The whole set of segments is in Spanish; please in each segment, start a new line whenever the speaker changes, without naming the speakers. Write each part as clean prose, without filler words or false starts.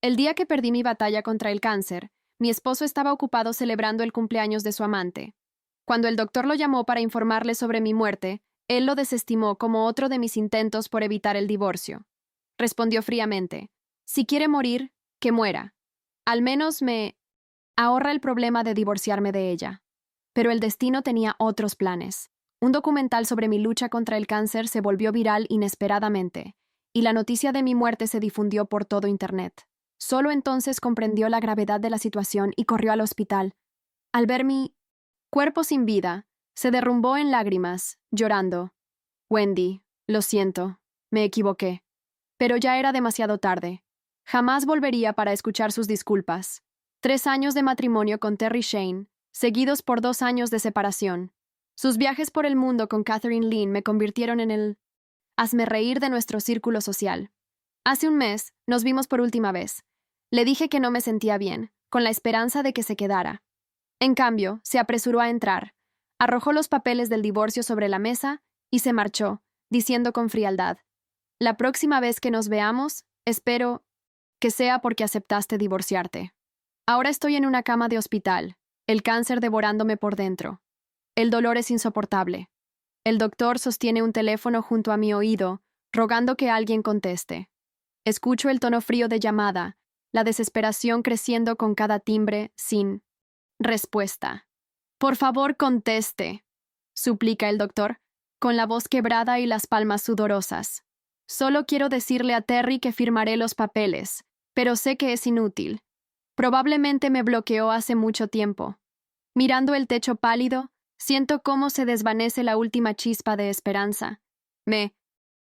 El día que perdí mi batalla contra el cáncer, mi esposo estaba ocupado celebrando el cumpleaños de su amante. Cuando el doctor lo llamó para informarle sobre mi muerte, él lo desestimó como otro de mis intentos por evitar el divorcio. Respondió fríamente: si quiere morir, que muera. Al menos me ahorra el problema de divorciarme de ella. Pero el destino tenía otros planes. Un documental sobre mi lucha contra el cáncer se volvió viral inesperadamente, y la noticia de mi muerte se difundió por todo Internet. Solo entonces comprendió la gravedad de la situación y corrió al hospital. Al ver mi cuerpo sin vida, se derrumbó en lágrimas, llorando. Wendy, lo siento, me equivoqué. Pero ya era demasiado tarde. Jamás volvería para escuchar sus disculpas. 3 años de matrimonio con Terry Shane, seguidos por 2 años de separación. Sus viajes por el mundo con Catherine Lynn me convirtieron en el hazmerreír de nuestro círculo social. Hace un mes, nos vimos por última vez. Le dije que no me sentía bien, con la esperanza de que se quedara. En cambio, se apresuró a entrar, arrojó los papeles del divorcio sobre la mesa y se marchó, diciendo con frialdad: la próxima vez que nos veamos, espero que sea porque aceptaste divorciarte. Ahora estoy en una cama de hospital, el cáncer devorándome por dentro. El dolor es insoportable. El doctor sostiene un teléfono junto a mi oído, rogando que alguien conteste. Escucho el tono frío de llamada, la desesperación creciendo con cada timbre, sin respuesta. Por favor, conteste, suplica el doctor, con la voz quebrada y las palmas sudorosas. Solo quiero decirle a Terry que firmaré los papeles, pero sé que es inútil. Probablemente me bloqueó hace mucho tiempo. Mirando el techo pálido, siento cómo se desvanece la última chispa de esperanza. Me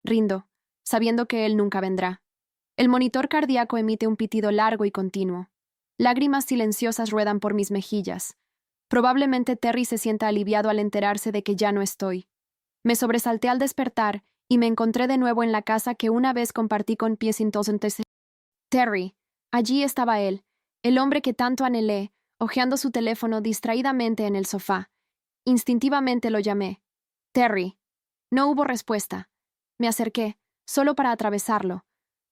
rindo, sabiendo que él nunca vendrá. El monitor cardíaco emite un pitido largo y continuo. Lágrimas silenciosas ruedan por mis mejillas. Probablemente Terry se sienta aliviado al enterarse de que ya no estoy. Me sobresalté al despertar y me encontré de nuevo en la casa que una vez compartí con P. Terry. Allí estaba él, el hombre que tanto anhelé, hojeando su teléfono distraídamente en el sofá. Instintivamente lo llamé. Terry. No hubo respuesta. Me acerqué, solo para atravesarlo.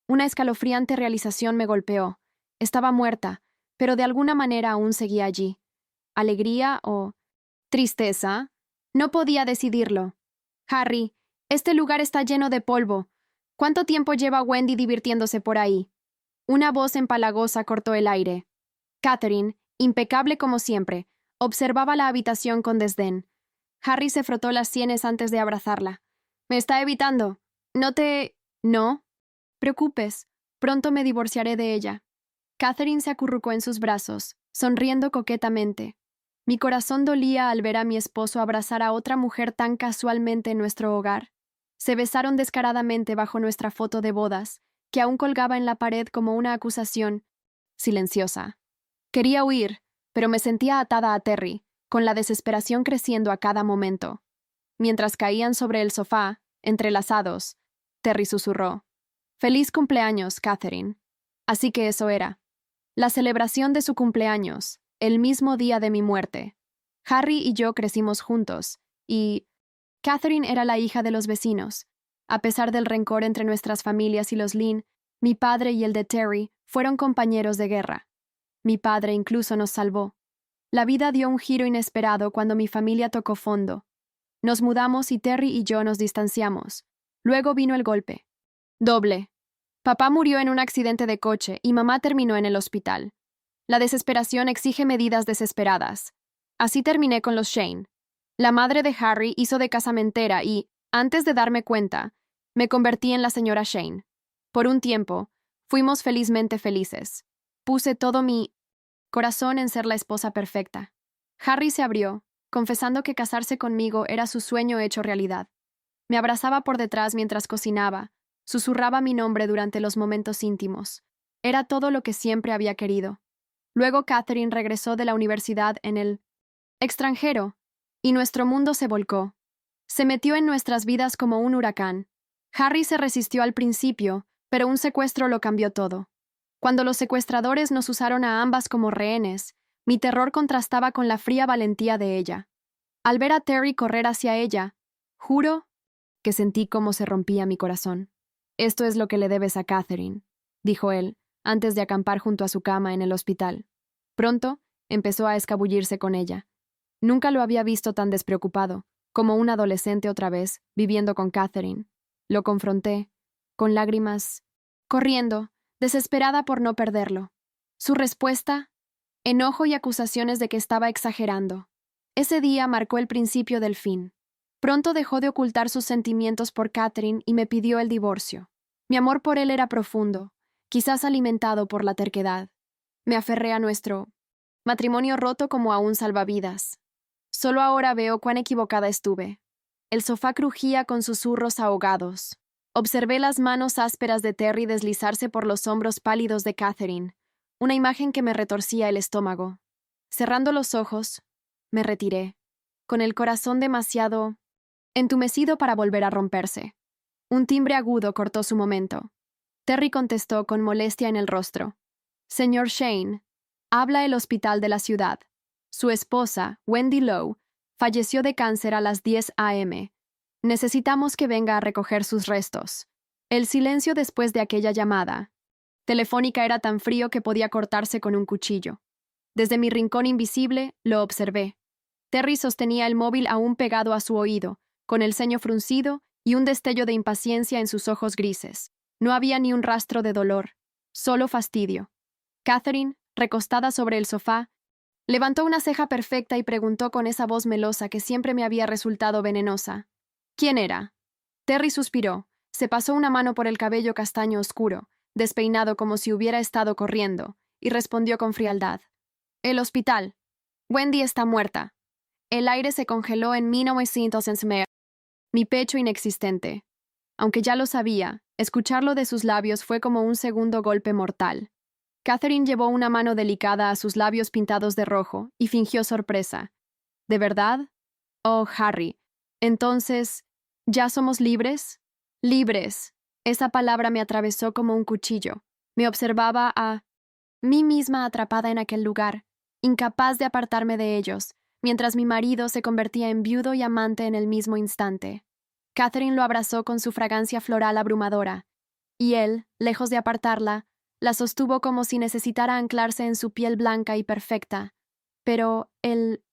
Una escalofriante realización me golpeó. Estaba muerta, pero de alguna manera aún seguía allí. ¿Alegría o tristeza? No podía decidirlo. Harry, este lugar está lleno de polvo. ¿Cuánto tiempo lleva Wendy divirtiéndose por ahí? Una voz empalagosa cortó el aire. Catherine, impecable como siempre, observaba la habitación con desdén. Harry se frotó las sienes antes de abrazarla. «Me está evitando. No preocupes. Pronto me divorciaré de ella». Catherine se acurrucó en sus brazos, sonriendo coquetamente. Mi corazón dolía al ver a mi esposo abrazar a otra mujer tan casualmente en nuestro hogar. Se besaron descaradamente bajo nuestra foto de bodas, que aún colgaba en la pared como una acusación silenciosa. Quería huir, pero me sentía atada a Terry, con la desesperación creciendo a cada momento. Mientras caían sobre el sofá, entrelazados, Terry susurró: «Feliz cumpleaños, Catherine». Así que eso era. La celebración de su cumpleaños, el mismo día de mi muerte. Harry y yo crecimos juntos, y Catherine era la hija de los vecinos. A pesar del rencor entre nuestras familias y los Lynn, mi padre y el de Terry fueron compañeros de guerra. Mi padre incluso nos salvó. La vida dio un giro inesperado cuando mi familia tocó fondo. Nos mudamos y Terry y yo nos distanciamos. Luego vino el golpe. Doble. Papá murió en un accidente de coche y mamá terminó en el hospital. La desesperación exige medidas desesperadas. Así terminé con los Shane. La madre de Harry hizo de casamentera y, antes de darme cuenta, me convertí en la señora Shane. Por un tiempo, fuimos felizmente felices. Puse todo mi corazón en ser la esposa perfecta. Harry se abrió, confesando que casarse conmigo era su sueño hecho realidad. Me abrazaba por detrás mientras cocinaba, susurraba mi nombre durante los momentos íntimos. Era todo lo que siempre había querido. Luego Catherine regresó de la universidad en el extranjero, y nuestro mundo se volcó. Se metió en nuestras vidas como un huracán. Harry se resistió al principio, pero un secuestro lo cambió todo. Cuando los secuestradores nos usaron a ambas como rehenes, mi terror contrastaba con la fría valentía de ella. Al ver a Terry correr hacia ella, juro que sentí cómo se rompía mi corazón. «Esto es lo que le debes a Catherine», dijo él, antes de acampar junto a su cama en el hospital. Pronto, empezó a escabullirse con ella. Nunca lo había visto tan despreocupado, como un adolescente otra vez, viviendo con Catherine. Lo confronté, con lágrimas, corriendo, desesperada por no perderlo. Su respuesta, enojo y acusaciones de que estaba exagerando. Ese día marcó el principio del fin. Pronto dejó de ocultar sus sentimientos por Catherine y me pidió el divorcio. Mi amor por él era profundo, quizás alimentado por la terquedad. Me aferré a nuestro matrimonio roto como a un salvavidas. Solo ahora veo cuán equivocada estuve. El sofá crujía con susurros ahogados. Observé las manos ásperas de Terry deslizarse por los hombros pálidos de Catherine, una imagen que me retorcía el estómago. Cerrando los ojos, me retiré, con el corazón demasiado entumecido para volver a romperse. Un timbre agudo cortó su momento. Terry contestó con molestia en el rostro. Señor Shane, habla el hospital de la ciudad. Su esposa, Wendy Lowe, falleció de cáncer a las 10 a.m. Necesitamos que venga a recoger sus restos. El silencio después de aquella llamada telefónica era tan frío que podía cortarse con un cuchillo. Desde mi rincón invisible, lo observé. Terry sostenía el móvil aún pegado a su oído, con el ceño fruncido y un destello de impaciencia en sus ojos grises. No había ni un rastro de dolor, solo fastidio. Catherine, recostada sobre el sofá, levantó una ceja perfecta y preguntó con esa voz melosa que siempre me había resultado venenosa. ¿Quién era? Terry suspiró, se pasó una mano por el cabello castaño oscuro, despeinado como si hubiera estado corriendo, y respondió con frialdad. El hospital. Wendy está muerta. El aire se congeló en 1900. Mi pecho inexistente. Aunque ya lo sabía, escucharlo de sus labios fue como un segundo golpe mortal. Catherine llevó una mano delicada a sus labios pintados de rojo y fingió sorpresa. ¿De verdad? Oh, Harry. Entonces, ¿ya somos libres? Libres. Esa palabra me atravesó como un cuchillo. Me observaba a mí misma atrapada en aquel lugar, incapaz de apartarme de ellos, mientras mi marido se convertía en viudo y amante en el mismo instante. Catherine lo abrazó con su fragancia floral abrumadora, y él, lejos de apartarla, la sostuvo como si necesitara anclarse en su piel blanca y perfecta. Pero el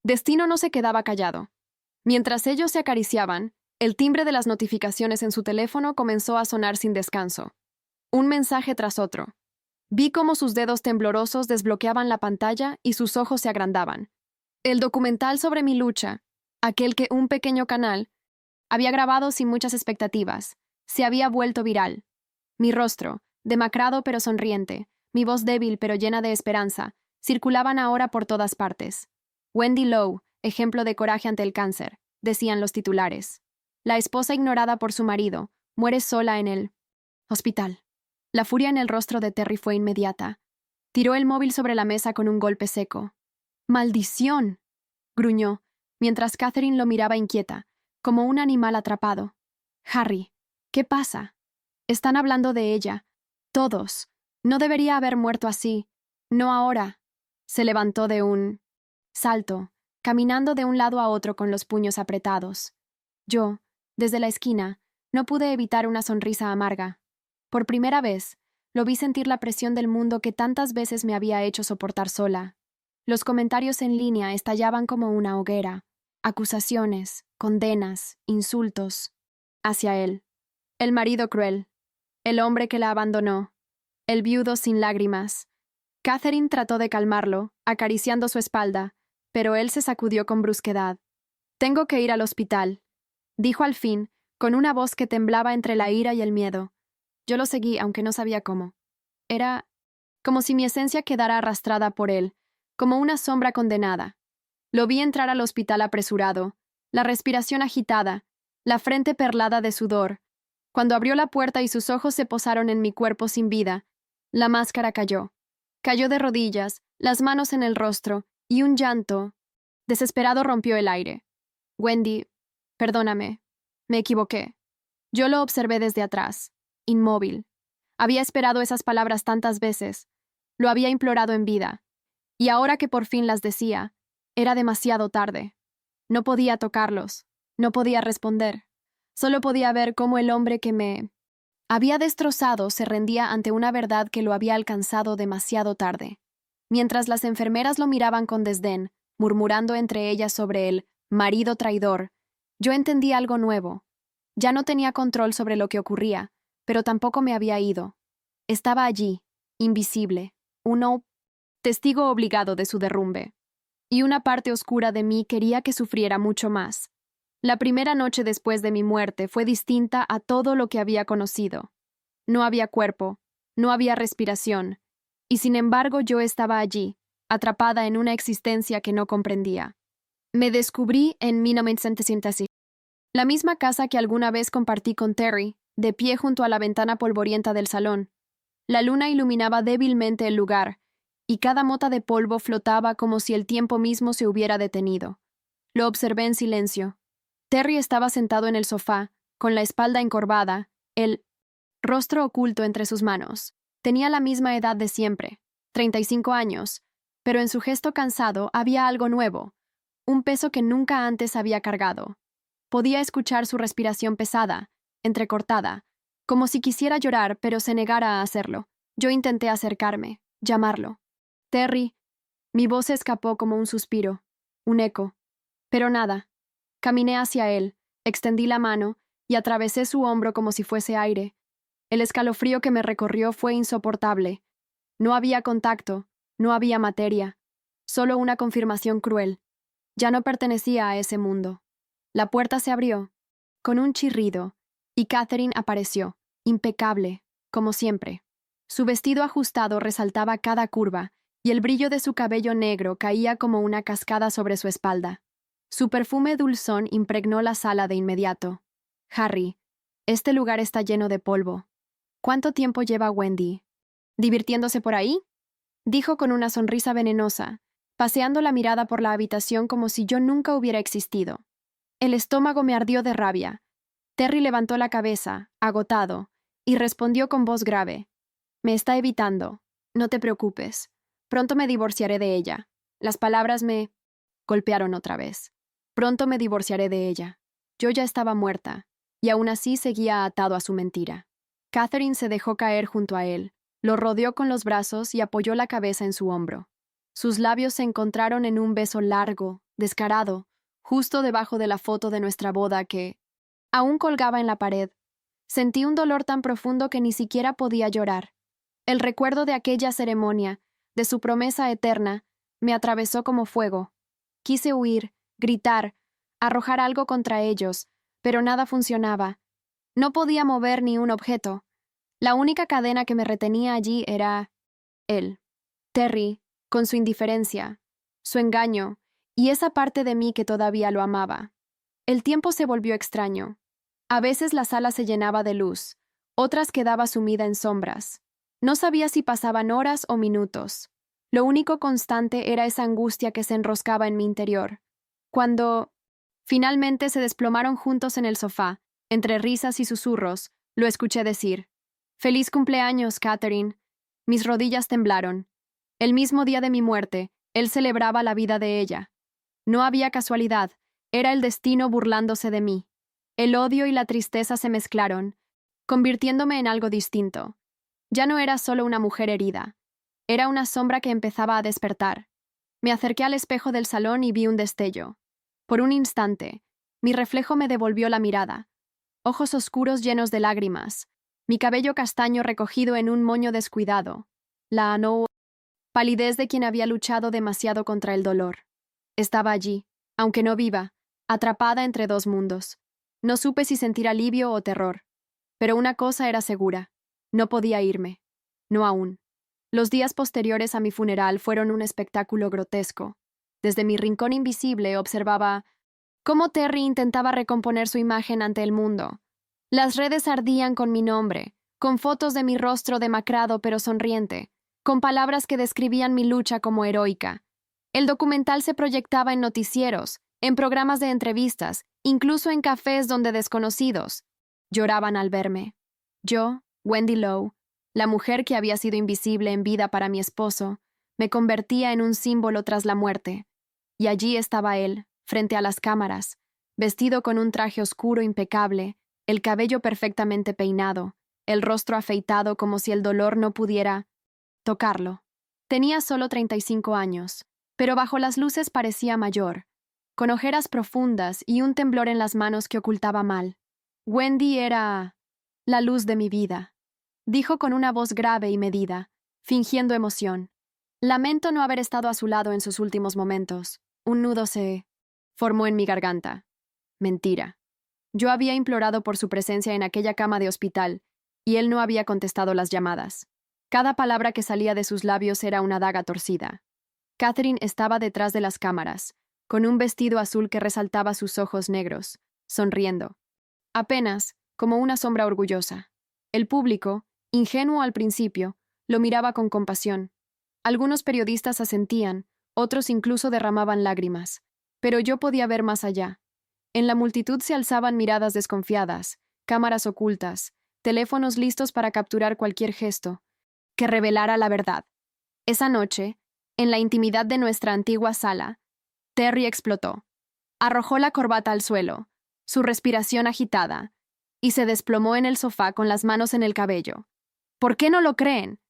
destino no se quedaba callado. Mientras ellos se acariciaban, el timbre de las notificaciones en su teléfono comenzó a sonar sin descanso. Un mensaje tras otro. Vi cómo sus dedos temblorosos desbloqueaban la pantalla y sus ojos se agrandaban. El documental sobre mi lucha, aquel que un pequeño canal había grabado sin muchas expectativas, se había vuelto viral. Mi rostro, demacrado pero sonriente, mi voz débil pero llena de esperanza, circulaban ahora por todas partes. Wendy Lowe, ejemplo de coraje ante el cáncer, decían los titulares. La esposa ignorada por su marido, muere sola en el hospital. La furia en el rostro de Terry fue inmediata. Tiró el móvil sobre la mesa con un golpe seco. ¡Maldición!, gruñó, mientras Catherine lo miraba inquieta, como un animal atrapado. Harry, ¿qué pasa? Están hablando de ella. Todos. No debería haber muerto así. No ahora. Se levantó de un salto, caminando de un lado a otro con los puños apretados. Yo, desde la esquina, no pude evitar una sonrisa amarga. Por primera vez, lo vi sentir la presión del mundo que tantas veces me había hecho soportar sola. Los comentarios en línea estallaban como una hoguera. Acusaciones, condenas, insultos. Hacia él. El marido cruel. El hombre que la abandonó. El viudo sin lágrimas. Catherine trató de calmarlo, acariciando su espalda, pero él se sacudió con brusquedad. «Tengo que ir al hospital», dijo al fin, con una voz que temblaba entre la ira y el miedo. Yo lo seguí, aunque no sabía cómo. Era como si mi esencia quedara arrastrada por él, como una sombra condenada. Lo vi entrar al hospital apresurado, la respiración agitada, la frente perlada de sudor. Cuando abrió la puerta y sus ojos se posaron en mi cuerpo sin vida, la máscara cayó. Cayó de rodillas, las manos en el rostro, y un llanto desesperado rompió el aire. Wendy, perdóname, me equivoqué. Yo lo observé desde atrás, inmóvil. Había esperado esas palabras tantas veces, lo había implorado en vida, y ahora que por fin las decía, era demasiado tarde. No podía tocarlos, no podía responder. Solo podía ver cómo el hombre que me Había destrozado, se rendía ante una verdad que lo había alcanzado demasiado tarde. Mientras las enfermeras lo miraban con desdén, murmurando entre ellas sobre el marido traidor, yo entendí algo nuevo. Ya no tenía control sobre lo que ocurría, pero tampoco me había ido. Estaba allí, invisible, uno testigo obligado de su derrumbe. Y una parte oscura de mí quería que sufriera mucho más. La primera noche después de mi muerte fue distinta a todo lo que había conocido. No había cuerpo, no había respiración, y sin embargo yo estaba allí, atrapada en una existencia que no comprendía. Me descubrí en 1965. La misma casa que alguna vez compartí con Terry, de pie junto a la ventana polvorienta del salón. La luna iluminaba débilmente el lugar, y cada mota de polvo flotaba como si el tiempo mismo se hubiera detenido. Lo observé en silencio. Terry estaba sentado en el sofá, con la espalda encorvada, el rostro oculto entre sus manos. Tenía la misma edad de siempre, 35 años, pero en su gesto cansado había algo nuevo, un peso que nunca antes había cargado. Podía escuchar su respiración pesada, entrecortada, como si quisiera llorar pero se negara a hacerlo. Yo intenté acercarme, llamarlo. Terry. Mi voz se escapó como un suspiro, un eco. Pero nada. Caminé hacia él, extendí la mano y atravesé su hombro como si fuese aire. El escalofrío que me recorrió fue insoportable. No había contacto, no había materia, solo una confirmación cruel. Ya no pertenecía a ese mundo. La puerta se abrió, con un chirrido, y Catherine apareció, impecable, como siempre. Su vestido ajustado resaltaba cada curva, y el brillo de su cabello negro caía como una cascada sobre su espalda. Su perfume dulzón impregnó la sala de inmediato. Harry, este lugar está lleno de polvo. ¿Cuánto tiempo lleva Wendy? ¿Divirtiéndose por ahí? Dijo con una sonrisa venenosa, paseando la mirada por la habitación como si yo nunca hubiera existido. El estómago me ardió de rabia. Terry levantó la cabeza, agotado, y respondió con voz grave. Me está evitando. No te preocupes. Pronto me divorciaré de ella. Las palabras me golpearon otra vez. Pronto me divorciaré de ella. Yo ya estaba muerta, y aún así seguía atado a su mentira. Catherine se dejó caer junto a él, lo rodeó con los brazos y apoyó la cabeza en su hombro. Sus labios se encontraron en un beso largo, descarado, justo debajo de la foto de nuestra boda que aún colgaba en la pared. Sentí un dolor tan profundo que ni siquiera podía llorar. El recuerdo de aquella ceremonia, de su promesa eterna, me atravesó como fuego. Quise huir, gritar, arrojar algo contra ellos, pero nada funcionaba. No podía mover ni un objeto. La única cadena que me retenía allí era él. Terry, con su indiferencia, su engaño, y esa parte de mí que todavía lo amaba. El tiempo se volvió extraño. A veces la sala se llenaba de luz, otras quedaba sumida en sombras. No sabía si pasaban horas o minutos. Lo único constante era esa angustia que se enroscaba en mi interior. Cuando finalmente se desplomaron juntos en el sofá, entre risas y susurros, lo escuché decir: «Feliz cumpleaños, Catherine». Mis rodillas temblaron. El mismo día de mi muerte, él celebraba la vida de ella. No había casualidad, era el destino burlándose de mí. El odio y la tristeza se mezclaron, convirtiéndome en algo distinto. Ya no era solo una mujer herida. Era una sombra que empezaba a despertar. Me acerqué al espejo del salón y vi un destello. Por un instante, mi reflejo me devolvió la mirada. Ojos oscuros llenos de lágrimas, mi cabello castaño recogido en un moño descuidado, la palidez de quien había luchado demasiado contra el dolor. Estaba allí, aunque no viva, atrapada entre dos mundos. No supe si sentir alivio o terror. Pero una cosa era segura: no podía irme. No aún. Los días posteriores a mi funeral fueron un espectáculo grotesco. Desde mi rincón invisible observaba cómo Terry intentaba recomponer su imagen ante el mundo. Las redes ardían con mi nombre, con fotos de mi rostro demacrado pero sonriente, con palabras que describían mi lucha como heroica. El documental se proyectaba en noticieros, en programas de entrevistas, incluso en cafés donde desconocidos lloraban al verme. Yo, Wendy Lowe, la mujer que había sido invisible en vida para mi esposo, me convertía en un símbolo tras la muerte. Y allí estaba él, frente a las cámaras, vestido con un traje oscuro impecable, el cabello perfectamente peinado, el rostro afeitado como si el dolor no pudiera tocarlo. Tenía solo 35 años, pero bajo las luces parecía mayor, con ojeras profundas y un temblor en las manos que ocultaba mal. Wendy era la luz de mi vida, dijo con una voz grave y medida, fingiendo emoción. Lamento no haber estado a su lado en sus últimos momentos. Un nudo se formó en mi garganta. Mentira. Yo había implorado por su presencia en aquella cama de hospital, y él no había contestado las llamadas. Cada palabra que salía de sus labios era una daga torcida. Catherine estaba detrás de las cámaras, con un vestido azul que resaltaba sus ojos negros, sonriendo. Apenas, como una sombra orgullosa. El público, ingenuo al principio, lo miraba con compasión. Algunos periodistas asentían, otros incluso derramaban lágrimas. Pero yo podía ver más allá. En la multitud se alzaban miradas desconfiadas, cámaras ocultas, teléfonos listos para capturar cualquier gesto que revelara la verdad. Esa noche, en la intimidad de nuestra antigua sala, Terry explotó. Arrojó la corbata al suelo, su respiración agitada, y se desplomó en el sofá con las manos en el cabello. ¿Por qué no lo creen?,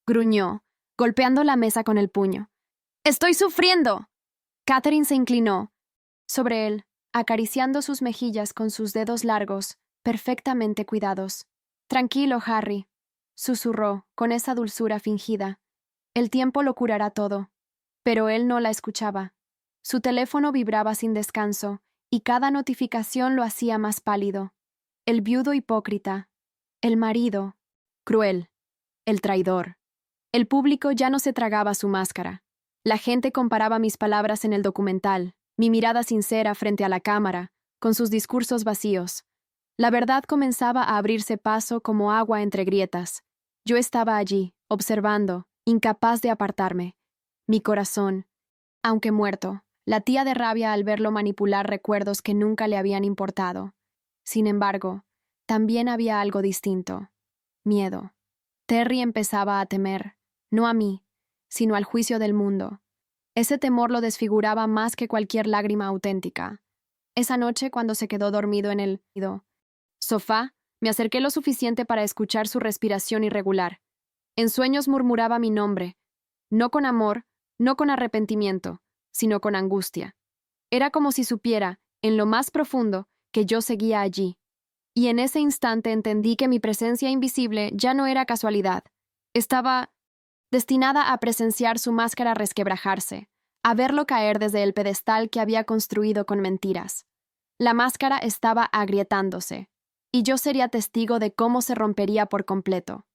gruñó, golpeando la mesa con el puño. ¡Estoy sufriendo! Catherine se inclinó sobre él, acariciando sus mejillas con sus dedos largos, perfectamente cuidados. Tranquilo, Harry, susurró, con esa dulzura fingida. El tiempo lo curará todo. Pero él no la escuchaba. Su teléfono vibraba sin descanso, y cada notificación lo hacía más pálido. El viudo hipócrita. El marido. Cruel. El traidor. El público ya no se tragaba su máscara. La gente comparaba mis palabras en el documental, mi mirada sincera frente a la cámara, con sus discursos vacíos. La verdad comenzaba a abrirse paso como agua entre grietas. Yo estaba allí, observando, incapaz de apartarme. Mi corazón, aunque muerto, latía de rabia al verlo manipular recuerdos que nunca le habían importado. Sin embargo, también había algo distinto. Miedo. Terry empezaba a temer, no a mí, sino al juicio del mundo. Ese temor lo desfiguraba más que cualquier lágrima auténtica. Esa noche, cuando se quedó dormido en el sofá, me acerqué lo suficiente para escuchar su respiración irregular. En sueños murmuraba mi nombre, no con amor, no con arrepentimiento, sino con angustia. Era como si supiera, en lo más profundo, que yo seguía allí. Y en ese instante entendí que mi presencia invisible ya no era casualidad. Estaba destinada a presenciar su máscara resquebrajarse, a verlo caer desde el pedestal que había construido con mentiras. La máscara estaba agrietándose, y yo sería testigo de cómo se rompería por completo.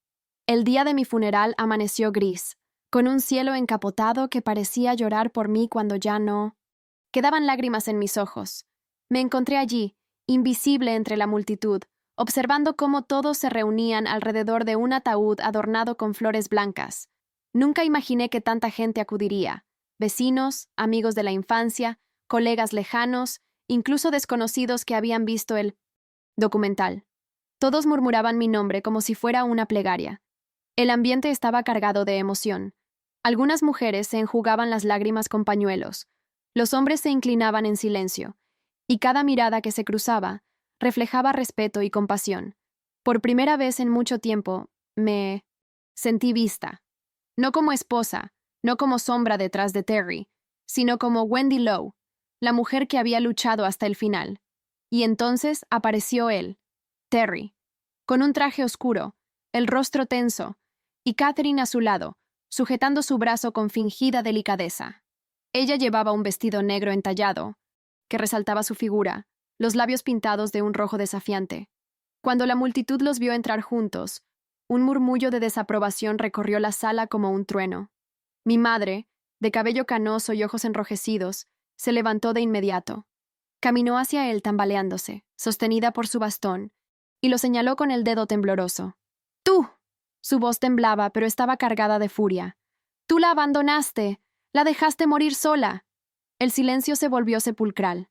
El día de mi funeral amaneció gris, con un cielo encapotado que parecía llorar por mí cuando ya no quedaban lágrimas en mis ojos. Me encontré allí, invisible entre la multitud, observando cómo todos se reunían alrededor de un ataúd adornado con flores blancas. Nunca imaginé que tanta gente acudiría: vecinos, amigos de la infancia, colegas lejanos, incluso desconocidos que habían visto el documental. Todos murmuraban mi nombre como si fuera una plegaria. El ambiente estaba cargado de emoción. Algunas mujeres se enjugaban las lágrimas con pañuelos. Los hombres se inclinaban en silencio, y cada mirada que se cruzaba reflejaba respeto y compasión. Por primera vez en mucho tiempo, me sentí vista. No como esposa, no como sombra detrás de Terry, sino como Wendy Lowe, la mujer que había luchado hasta el final. Y entonces apareció él, Terry, con un traje oscuro, el rostro tenso, y Catherine a su lado, sujetando su brazo con fingida delicadeza. Ella llevaba un vestido negro entallado, que resaltaba su figura, los labios pintados de un rojo desafiante. Cuando la multitud los vio entrar juntos, un murmullo de desaprobación recorrió la sala como un trueno. Mi madre, de cabello canoso y ojos enrojecidos, se levantó de inmediato. Caminó hacia él tambaleándose, sostenida por su bastón, y lo señaló con el dedo tembloroso. ¡Tú! Su voz temblaba, pero estaba cargada de furia. ¡Tú la abandonaste! ¡La dejaste morir sola! El silencio se volvió sepulcral.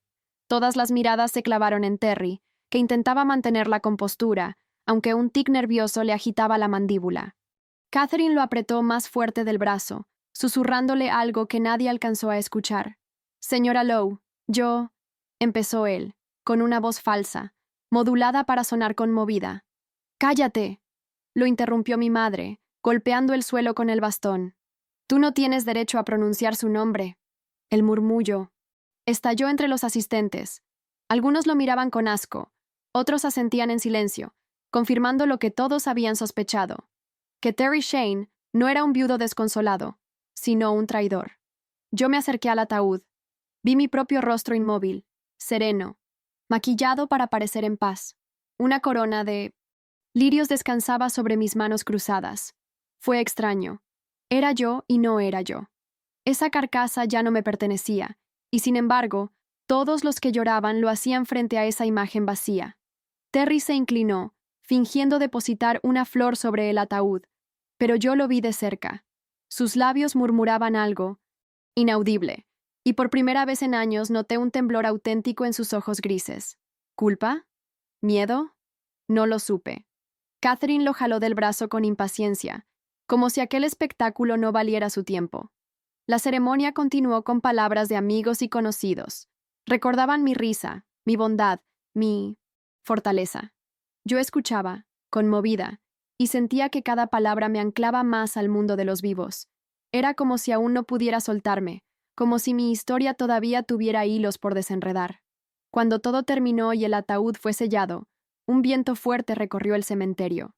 Todas las miradas se clavaron en Terry, que intentaba mantener la compostura, aunque un tic nervioso le agitaba la mandíbula. Catherine lo apretó más fuerte del brazo, susurrándole algo que nadie alcanzó a escuchar. «Señora Lowe, yo…», empezó él, con una voz falsa, modulada para sonar conmovida. «¡Cállate!», lo interrumpió mi madre, golpeando el suelo con el bastón. Tú no tienes derecho a pronunciar su nombre. El murmullo estalló entre los asistentes. Algunos lo miraban con asco, otros asentían en silencio, confirmando lo que todos habían sospechado, que Terry Shane no era un viudo desconsolado, sino un traidor. Yo me acerqué al ataúd. Vi mi propio rostro inmóvil, sereno, maquillado para parecer en paz. Una corona de lirios descansaba sobre mis manos cruzadas. Fue extraño. Era yo y no era yo. Esa carcasa ya no me pertenecía, y sin embargo, todos los que lloraban lo hacían frente a esa imagen vacía. Terry se inclinó, fingiendo depositar una flor sobre el ataúd, pero yo lo vi de cerca. Sus labios murmuraban algo inaudible, y por primera vez en años noté un temblor auténtico en sus ojos grises. ¿Culpa? ¿Miedo? No lo supe. Catherine lo jaló del brazo con impaciencia, como si aquel espectáculo no valiera su tiempo. La ceremonia continuó con palabras de amigos y conocidos. Recordaban mi risa, mi bondad, mi fortaleza. Yo escuchaba, conmovida, y sentía que cada palabra me anclaba más al mundo de los vivos. Era como si aún no pudiera soltarme, como si mi historia todavía tuviera hilos por desenredar. Cuando todo terminó y el ataúd fue sellado, un viento fuerte recorrió el cementerio.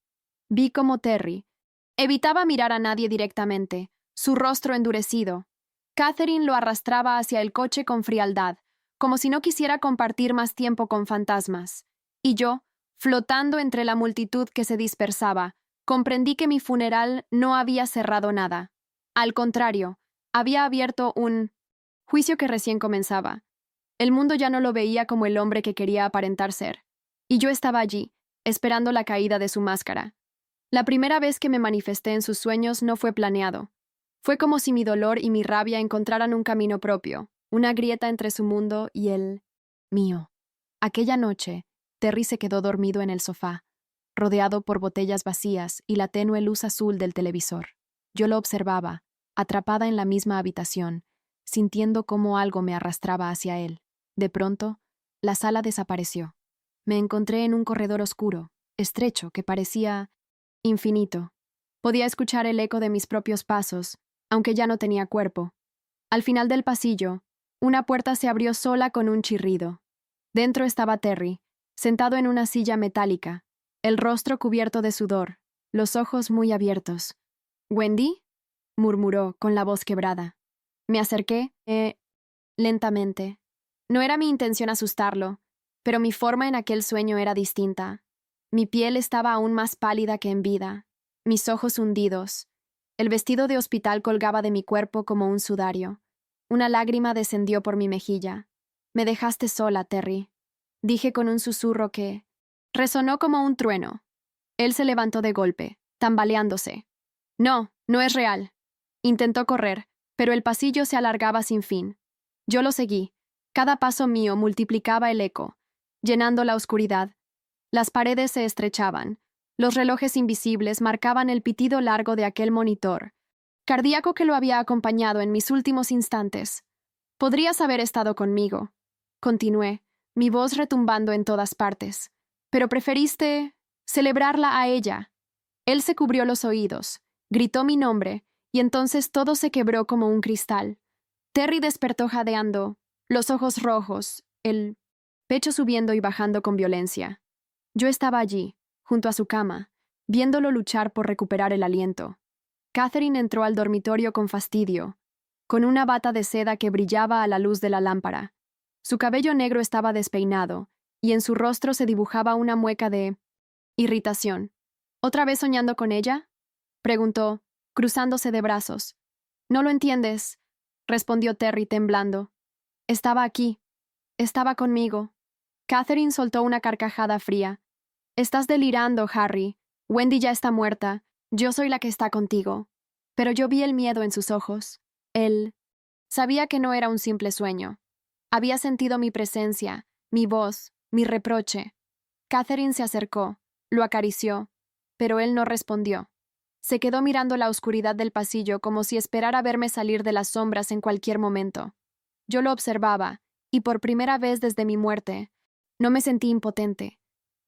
Vi cómo Terry evitaba mirar a nadie directamente, su rostro endurecido. Catherine lo arrastraba hacia el coche con frialdad, como si no quisiera compartir más tiempo con fantasmas. Y yo, flotando entre la multitud que se dispersaba, comprendí que mi funeral no había cerrado nada. Al contrario, había abierto un juicio que recién comenzaba. El mundo ya no lo veía como el hombre que quería aparentar ser. Y yo estaba allí, esperando la caída de su máscara. La primera vez que me manifesté en sus sueños no fue planeado. Fue como si mi dolor y mi rabia encontraran un camino propio, una grieta entre su mundo y el mío. Aquella noche, Terry se quedó dormido en el sofá, rodeado por botellas vacías y la tenue luz azul del televisor. Yo lo observaba, atrapada en la misma habitación, sintiendo cómo algo me arrastraba hacia él. De pronto, la sala desapareció. Me encontré en un corredor oscuro, estrecho, que parecía infinito. Podía escuchar el eco de mis propios pasos, aunque ya no tenía cuerpo. Al final del pasillo, una puerta se abrió sola con un chirrido. Dentro estaba Terry, sentado en una silla metálica, el rostro cubierto de sudor, los ojos muy abiertos. «¿Wendy?», murmuró con la voz quebrada. Me acerqué, lentamente. No era mi intención asustarlo, pero mi forma en aquel sueño era distinta. Mi piel estaba aún más pálida que en vida, mis ojos hundidos. El vestido de hospital colgaba de mi cuerpo como un sudario. Una lágrima descendió por mi mejilla. «Me dejaste sola, Terry», dije con un susurro que resonó como un trueno. Él se levantó de golpe, tambaleándose. «No, no es real». Intentó correr, pero el pasillo se alargaba sin fin. Yo lo seguí. Cada paso mío multiplicaba el eco, llenando la oscuridad. Las paredes se estrechaban. Los relojes invisibles marcaban el pitido largo de aquel monitor, cardíaco que lo había acompañado en mis últimos instantes. «Podrías haber estado conmigo», continué, mi voz retumbando en todas partes. «Pero preferiste celebrarla a ella». Él se cubrió los oídos, gritó mi nombre, y entonces todo se quebró como un cristal. Terry despertó jadeando, los ojos rojos, el pecho subiendo y bajando con violencia. Yo estaba allí, junto a su cama, viéndolo luchar por recuperar el aliento. Catherine entró al dormitorio con fastidio, con una bata de seda que brillaba a la luz de la lámpara. Su cabello negro estaba despeinado, y en su rostro se dibujaba una mueca de irritación. «¿Otra vez soñando con ella?», preguntó, cruzándose de brazos. «No lo entiendes», respondió Terry temblando. «Estaba aquí. Estaba conmigo». Catherine soltó una carcajada fría. «Estás delirando, Harry. Wendy ya está muerta. Yo soy la que está contigo». Pero yo vi el miedo en sus ojos. Él sabía que no era un simple sueño. Había sentido mi presencia, mi voz, mi reproche. Catherine se acercó, lo acarició, pero él no respondió. Se quedó mirando la oscuridad del pasillo como si esperara verme salir de las sombras en cualquier momento. Yo lo observaba, y por primera vez desde mi muerte, no me sentí impotente.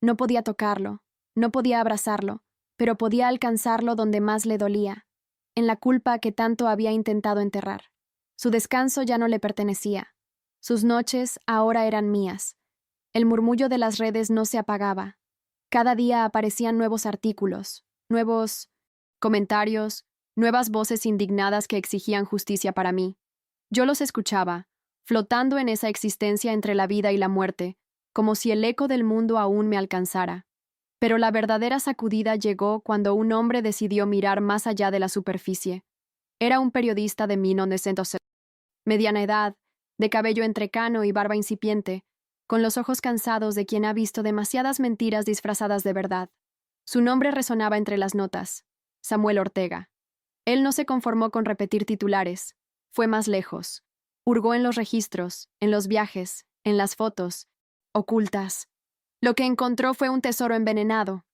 No podía tocarlo, no podía abrazarlo, pero podía alcanzarlo donde más le dolía, en la culpa que tanto había intentado enterrar. Su descanso ya no le pertenecía. Sus noches ahora eran mías. El murmullo de las redes no se apagaba. Cada día aparecían nuevos artículos, nuevos comentarios, nuevas voces indignadas que exigían justicia para mí. Yo los escuchaba, flotando en esa existencia entre la vida y la muerte, como si el eco del mundo aún me alcanzara. Pero la verdadera sacudida llegó cuando un hombre decidió mirar más allá de la superficie. Era un periodista de 1900, mediana edad, de cabello entrecano y barba incipiente, con los ojos cansados de quien ha visto demasiadas mentiras disfrazadas de verdad. Su nombre resonaba entre las notas: Samuel Ortega. Él no se conformó con repetir titulares, fue más lejos. Hurgó en los registros, en los viajes, en las fotos, ocultas. Lo que encontró fue un tesoro envenenado.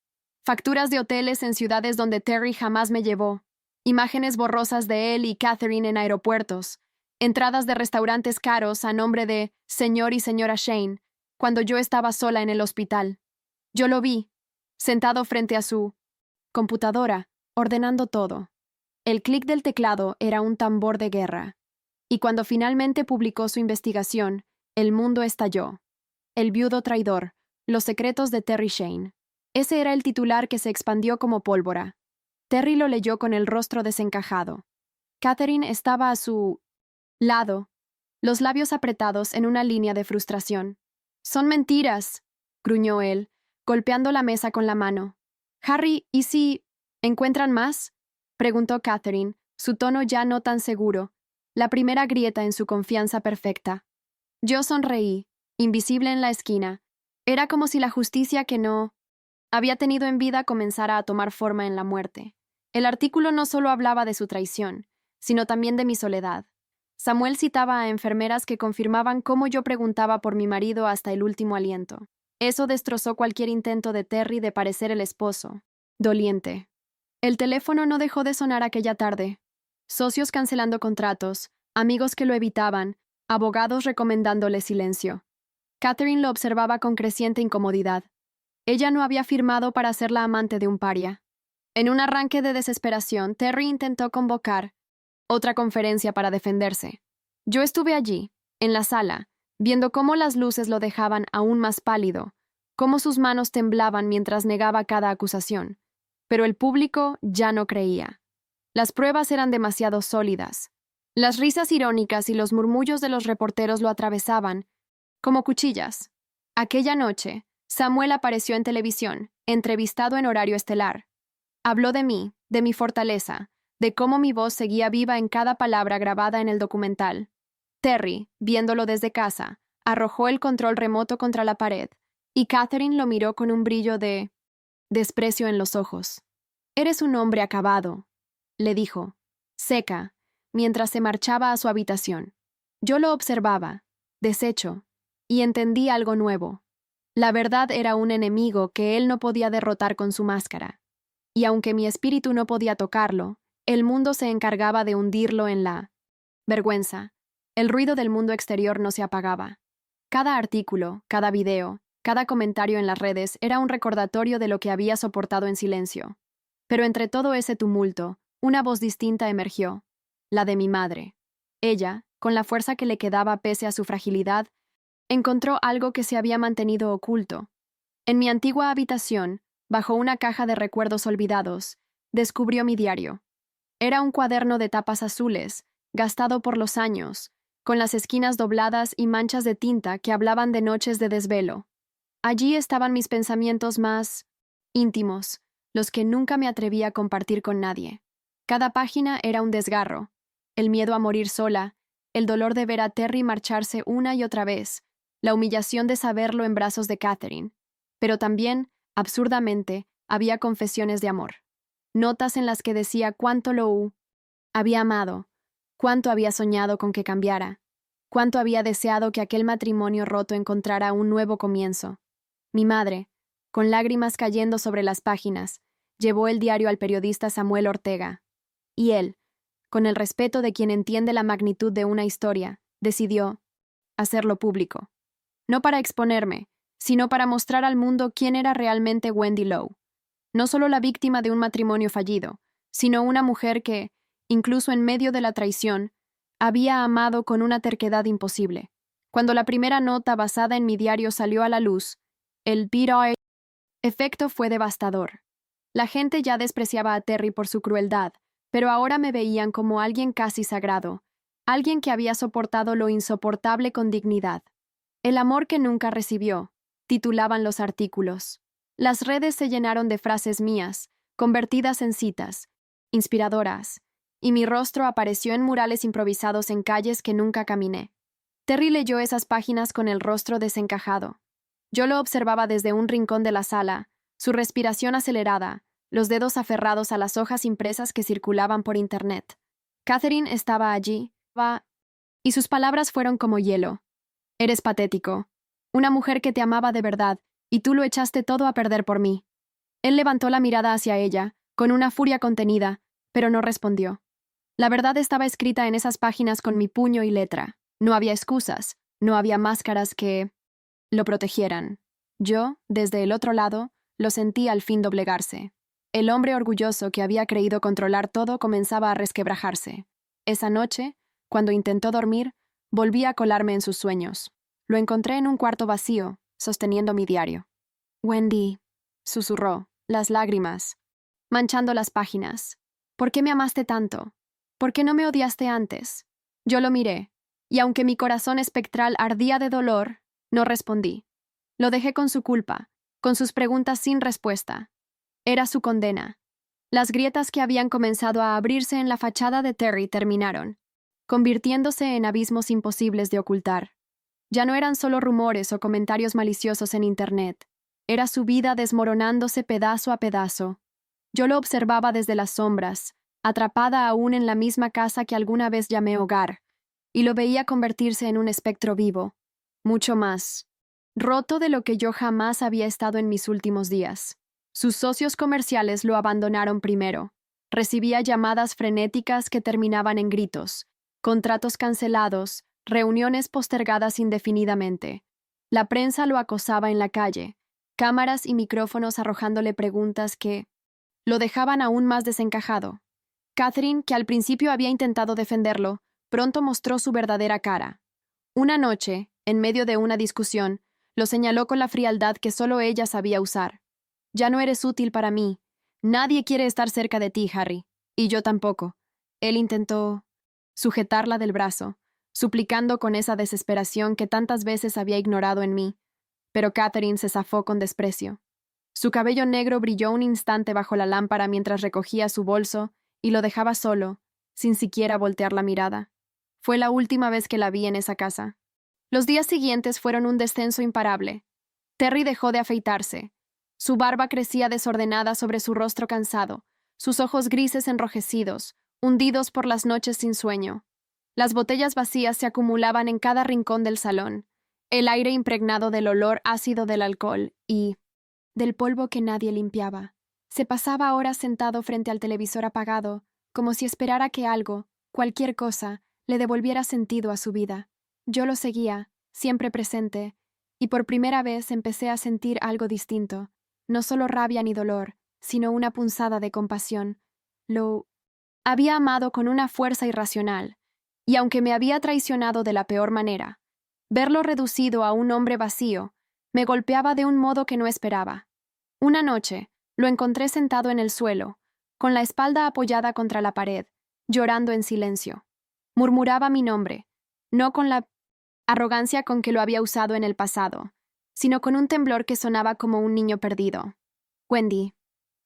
Facturas de hoteles en ciudades donde Terry jamás me llevó, imágenes borrosas de él y Catherine en aeropuertos, entradas de restaurantes caros a nombre de señor y señora Shane, cuando yo estaba sola en el hospital. Yo lo vi, sentado frente a su computadora, ordenando todo. El clic del teclado era un tambor de guerra. Y cuando finalmente publicó su investigación, el mundo estalló. El viudo traidor, los secretos de Terry Shane. Ese era el titular que se expandió como pólvora. Terry lo leyó con el rostro desencajado. Catherine estaba a su lado, los labios apretados en una línea de frustración. «Son mentiras», gruñó él, golpeando la mesa con la mano. «Harry, ¿y si encuentran más?», preguntó Catherine, su tono ya no tan seguro, la primera grieta en su confianza perfecta. Yo sonreí, invisible en la esquina. Era como si la justicia que no había tenido en vida comenzara a tomar forma en la muerte. El artículo no solo hablaba de su traición, sino también de mi soledad. Samuel citaba a enfermeras que confirmaban cómo yo preguntaba por mi marido hasta el último aliento. Eso destrozó cualquier intento de Terry de parecer el esposo doliente. El teléfono no dejó de sonar aquella tarde. Socios cancelando contratos, amigos que lo evitaban, abogados recomendándole silencio. Catherine lo observaba con creciente incomodidad. Ella no había firmado para ser la amante de un paria. En un arranque de desesperación, Terry intentó convocar otra conferencia para defenderse. Yo estuve allí, en la sala, viendo cómo las luces lo dejaban aún más pálido, cómo sus manos temblaban mientras negaba cada acusación. Pero el público ya no creía. Las pruebas eran demasiado sólidas. Las risas irónicas y los murmullos de los reporteros lo atravesaban como cuchillas. Aquella noche, Samuel apareció en televisión, entrevistado en horario estelar. Habló de mí, de mi fortaleza, de cómo mi voz seguía viva en cada palabra grabada en el documental. Terry, viéndolo desde casa, arrojó el control remoto contra la pared, y Catherine lo miró con un brillo de desprecio en los ojos. «Eres un hombre acabado», le dijo, seca, mientras se marchaba a su habitación. Yo lo observaba, deshecho, y entendí algo nuevo. La verdad era un enemigo que él no podía derrotar con su máscara. Y aunque mi espíritu no podía tocarlo, el mundo se encargaba de hundirlo en la vergüenza. El ruido del mundo exterior no se apagaba. Cada artículo, cada video, cada comentario en las redes era un recordatorio de lo que había soportado en silencio. Pero entre todo ese tumulto, una voz distinta emergió, la de mi madre. Ella, con la fuerza que le quedaba pese a su fragilidad, encontró algo que se había mantenido oculto. En mi antigua habitación, bajo una caja de recuerdos olvidados, descubrió mi diario. Era un cuaderno de tapas azules, gastado por los años, con las esquinas dobladas y manchas de tinta que hablaban de noches de desvelo. Allí estaban mis pensamientos más íntimos, los que nunca me atreví a compartir con nadie. Cada página era un desgarro, el miedo a morir sola, el dolor de ver a Terry marcharse una y otra vez, la humillación de saberlo en brazos de Catherine. Pero también, absurdamente, había confesiones de amor. Notas en las que decía cuánto lo había amado, cuánto había soñado con que cambiara, cuánto había deseado que aquel matrimonio roto encontrara un nuevo comienzo. Mi madre, con lágrimas cayendo sobre las páginas, llevó el diario al periodista Samuel Ortega. Y él, con el respeto de quien entiende la magnitud de una historia, decidió hacerlo público. No para exponerme, sino para mostrar al mundo quién era realmente Wendy Lowe. no solo la víctima de un matrimonio fallido, sino una mujer que, incluso en medio de la traición, había amado con una terquedad imposible. Cuando la primera nota basada en mi diario salió a la luz, el bitter efecto fue devastador. La gente ya despreciaba a Terry por su crueldad, pero ahora me veían como alguien casi sagrado, alguien que había soportado lo insoportable con dignidad. El amor que nunca recibió, titulaban los artículos. Las redes se llenaron de frases mías, convertidas en citas, inspiradoras, y mi rostro apareció en murales improvisados en calles que nunca caminé. Terry leyó esas páginas con el rostro desencajado. Yo lo observaba desde un rincón de la sala, su respiración acelerada, los dedos aferrados a las hojas impresas que circulaban por internet. Catherine estaba allí, y sus palabras fueron como hielo. Eres patético. Una mujer que te amaba de verdad, y tú lo echaste todo a perder por mí. Él levantó la mirada hacia ella, con una furia contenida, pero no respondió. La verdad estaba escrita en esas páginas con mi puño y letra. No había excusas, no había máscaras que lo protegieran. Yo, desde el otro lado, lo sentí al fin doblegarse. El hombre orgulloso que había creído controlar todo comenzaba a resquebrajarse. Esa noche, cuando intentó dormir, volví a colarme en sus sueños. Lo encontré en un cuarto vacío, sosteniendo mi diario. Wendy, susurró, las lágrimas, manchando las páginas. ¿Por qué me amaste tanto? ¿Por qué no me odiaste antes? Yo lo miré, y aunque mi corazón espectral ardía de dolor, no respondí. Lo dejé con su culpa, con sus preguntas sin respuesta. Era su condena. Las grietas que habían comenzado a abrirse en la fachada de Terry terminaron, convirtiéndose en abismos imposibles de ocultar. Ya no eran solo rumores o comentarios maliciosos en Internet. Era su vida desmoronándose pedazo a pedazo. Yo lo observaba desde las sombras, atrapada aún en la misma casa que alguna vez llamé hogar, y lo veía convertirse en un espectro vivo, mucho más roto de lo que yo jamás había estado en mis últimos días. Sus socios comerciales lo abandonaron primero. Recibía llamadas frenéticas que terminaban en gritos, contratos cancelados, reuniones postergadas indefinidamente. La prensa lo acosaba en la calle, cámaras y micrófonos arrojándole preguntas que lo dejaban aún más desencajado. Catherine, que al principio había intentado defenderlo, pronto mostró su verdadera cara. Una noche, en medio de una discusión, lo señaló con la frialdad que solo ella sabía usar. Ya no eres útil para mí. Nadie quiere estar cerca de ti, Harry. Y yo tampoco. Él intentó sujetarla del brazo, suplicando con esa desesperación que tantas veces había ignorado en mí. Pero Catherine se zafó con desprecio. Su cabello negro brilló un instante bajo la lámpara mientras recogía su bolso y lo dejaba solo, sin siquiera voltear la mirada. Fue la última vez que la vi en esa casa. Los días siguientes fueron un descenso imparable. Terry dejó de afeitarse. Su barba crecía desordenada sobre su rostro cansado, sus ojos grises enrojecidos, hundidos por las noches sin sueño. Las botellas vacías se acumulaban en cada rincón del salón, el aire impregnado del olor ácido del alcohol y del polvo que nadie limpiaba. Se pasaba horas sentado frente al televisor apagado, como si esperara que algo, cualquier cosa, le devolviera sentido a su vida. Yo lo seguía, siempre presente, y por primera vez empecé a sentir algo distinto, no solo rabia ni dolor, sino una punzada de compasión. Lo había amado con una fuerza irracional, y aunque me había traicionado de la peor manera, verlo reducido a un hombre vacío me golpeaba de un modo que no esperaba. Una noche, lo encontré sentado en el suelo, con la espalda apoyada contra la pared, llorando en silencio. Murmuraba mi nombre, no con la arrogancia con que lo había usado en el pasado, sino con un temblor que sonaba como un niño perdido. Wendy,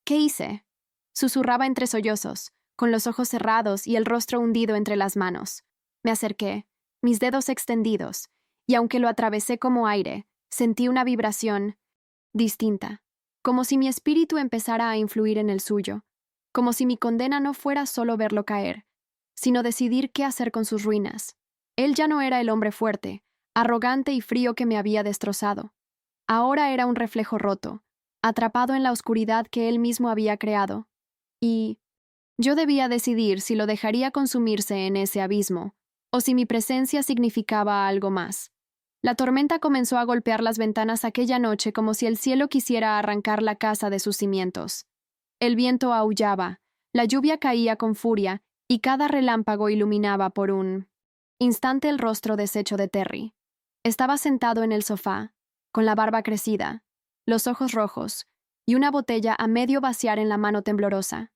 ¿qué hice? Susurraba entre sollozos, con los ojos cerrados y el rostro hundido entre las manos. Me acerqué, mis dedos extendidos, y aunque lo atravesé como aire, sentí una vibración distinta, como si mi espíritu empezara a influir en el suyo, como si mi condena no fuera solo verlo caer, sino decidir qué hacer con sus ruinas. Él ya no era el hombre fuerte, arrogante y frío que me había destrozado. Ahora era un reflejo roto, atrapado en la oscuridad que él mismo había creado. Y yo debía decidir si lo dejaría consumirse en ese abismo, o si mi presencia significaba algo más. La tormenta comenzó a golpear las ventanas aquella noche como si el cielo quisiera arrancar la casa de sus cimientos. El viento aullaba, la lluvia caía con furia y cada relámpago iluminaba por un instante el rostro deshecho de Terry. Estaba sentado en el sofá, con la barba crecida, los ojos rojos y una botella a medio vaciar en la mano temblorosa.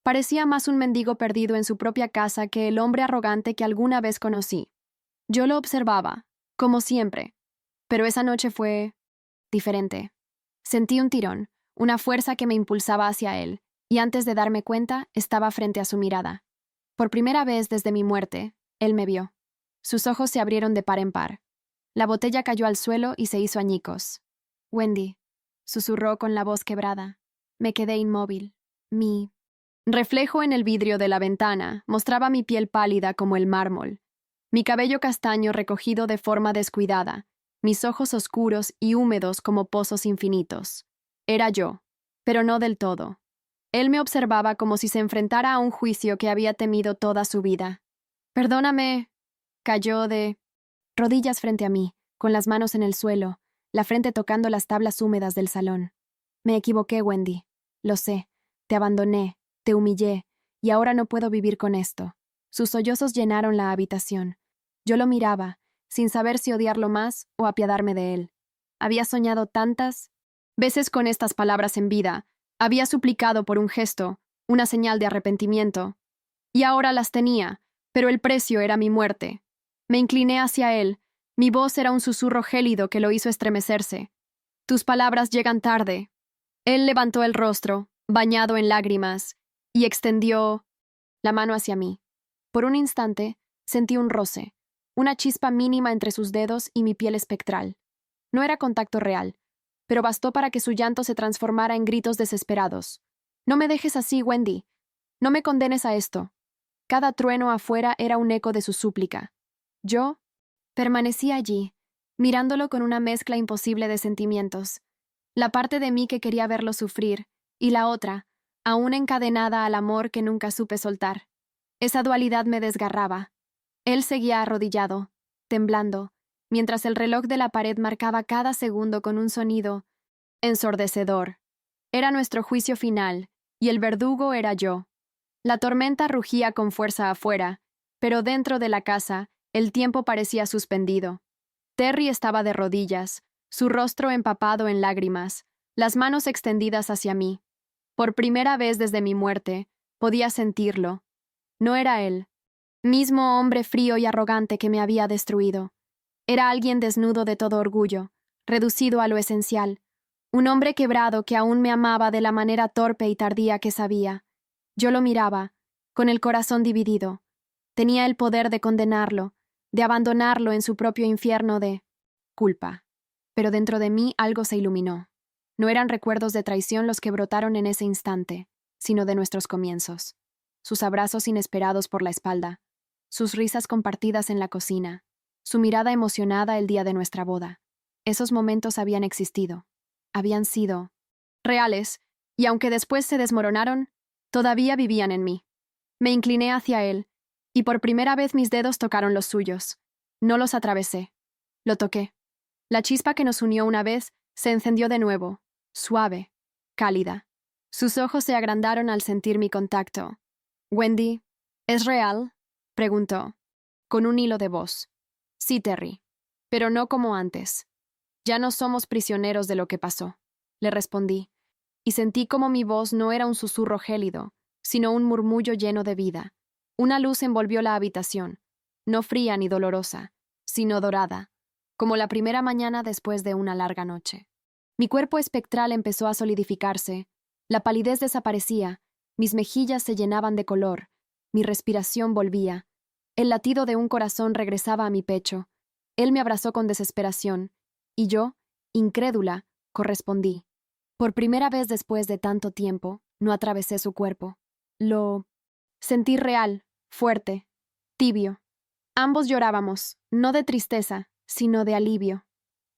Parecía más un mendigo perdido en su propia casa que el hombre arrogante que alguna vez conocí. Yo lo observaba, como siempre, pero esa noche fue diferente. Sentí un tirón, una fuerza que me impulsaba hacia él, y antes de darme cuenta, estaba frente a su mirada. Por primera vez desde mi muerte, él me vio. Sus ojos se abrieron de par en par. La botella cayó al suelo y se hizo añicos. «Wendy», susurró con la voz quebrada. Me quedé inmóvil. Mi reflejo en el vidrio de la ventana mostraba mi piel pálida como el mármol, mi cabello castaño recogido de forma descuidada, mis ojos oscuros y húmedos como pozos infinitos. Era yo, pero no del todo. Él me observaba como si se enfrentara a un juicio que había temido toda su vida. «Perdóname», cayó de rodillas frente a mí, con las manos en el suelo, la frente tocando las tablas húmedas del salón. «Me equivoqué, Wendy. Lo sé. Te abandoné, te humillé, y ahora no puedo vivir con esto». Sus sollozos llenaron la habitación. Yo lo miraba, sin saber si odiarlo más o apiadarme de él. Había soñado tantas veces con estas palabras en vida, había suplicado por un gesto, una señal de arrepentimiento. Y ahora las tenía, pero el precio era mi muerte. Me incliné hacia él, mi voz era un susurro gélido que lo hizo estremecerse. «Tus palabras llegan tarde». Él levantó el rostro, bañado en lágrimas, y extendió la mano hacia mí. Por un instante, sentí un roce, una chispa mínima entre sus dedos y mi piel espectral. No era contacto real, pero bastó para que su llanto se transformara en gritos desesperados. «No me dejes así, Wendy. No me condenes a esto». Cada trueno afuera era un eco de su súplica. Yo permanecí allí, mirándolo con una mezcla imposible de sentimientos. La parte de mí que quería verlo sufrir, y la otra, aún encadenada al amor que nunca supe soltar. Esa dualidad me desgarraba. Él seguía arrodillado, temblando, mientras el reloj de la pared marcaba cada segundo con un sonido ensordecedor. Era nuestro juicio final, y el verdugo era yo. La tormenta rugía con fuerza afuera, pero dentro de la casa, el tiempo parecía suspendido. Terry estaba de rodillas, su rostro empapado en lágrimas, las manos extendidas hacia mí. Por primera vez desde mi muerte, podía sentirlo. No era él, mismo hombre frío y arrogante que me había destruido. Era alguien desnudo de todo orgullo, reducido a lo esencial, un hombre quebrado que aún me amaba de la manera torpe y tardía que sabía. Yo lo miraba, con el corazón dividido. Tenía el poder de condenarlo, de abandonarlo en su propio infierno de culpa. Pero dentro de mí algo se iluminó. No eran recuerdos de traición los que brotaron en ese instante, sino de nuestros comienzos. Sus abrazos inesperados por la espalda, sus risas compartidas en la cocina, su mirada emocionada el día de nuestra boda. Esos momentos habían existido, habían sido reales, y aunque después se desmoronaron, todavía vivían en mí. Me incliné hacia él, y por primera vez mis dedos tocaron los suyos. No los atravesé. Lo toqué. La chispa que nos unió una vez se encendió de nuevo, suave, cálida. Sus ojos se agrandaron al sentir mi contacto. «Wendy, ¿es real?», preguntó, con un hilo de voz. «Sí, Terry, pero no como antes. Ya no somos prisioneros de lo que pasó», le respondí, y sentí como mi voz no era un susurro gélido, sino un murmullo lleno de vida. Una luz envolvió la habitación, no fría ni dolorosa, sino dorada, como la primera mañana después de una larga noche. Mi cuerpo espectral empezó a solidificarse, la palidez desaparecía, mis mejillas se llenaban de color, mi respiración volvía, el latido de un corazón regresaba a mi pecho. Él me abrazó con desesperación, y yo, incrédula, correspondí. Por primera vez después de tanto tiempo, no atravesé su cuerpo. Lo sentí real, fuerte, tibio. Ambos llorábamos, no de tristeza, sino de alivio.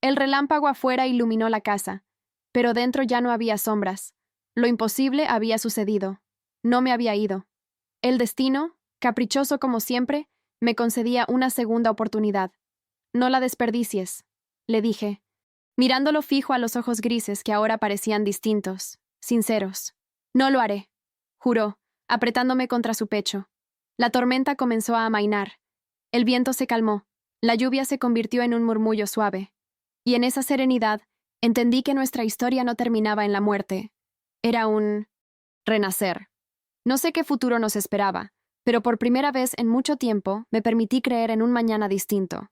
El relámpago afuera iluminó la casa, pero dentro ya no había sombras. Lo imposible había sucedido. No me había ido. El destino, caprichoso como siempre, me concedía una segunda oportunidad. «No la desperdicies», le dije, mirándolo fijo a los ojos grises que ahora parecían distintos, sinceros. No lo haré, juró, apretándome contra su pecho. La tormenta comenzó a amainar. El viento se calmó. La lluvia se convirtió en un murmullo suave. Y en esa serenidad, entendí que nuestra historia no terminaba en la muerte. Era un renacer. No sé qué futuro nos esperaba, pero por primera vez en mucho tiempo me permití creer en un mañana distinto.